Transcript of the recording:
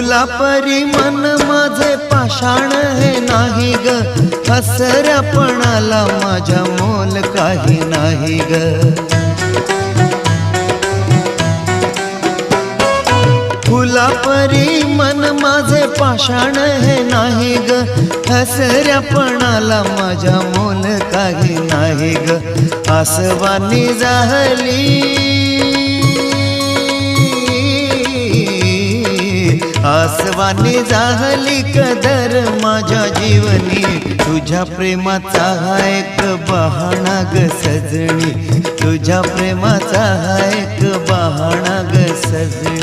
फुला परी मन माझे पाषाण हे नाही ग, हसऱ्यापणाला माझ्या मोल काही नाही ग. फुला परी मन माझे पाषाण हे नाही ग, हसऱ्यापणाला माझ्या मोल काही नाही ग. आसवानी जाहली, आसवानी जाहली कदर माझ्या जीवनी, तुझ्या प्रेमाचा हा एक बहाणा ग सजणी, तुझ्या प्रेमाचा हा एक बहाणा ग सजणी.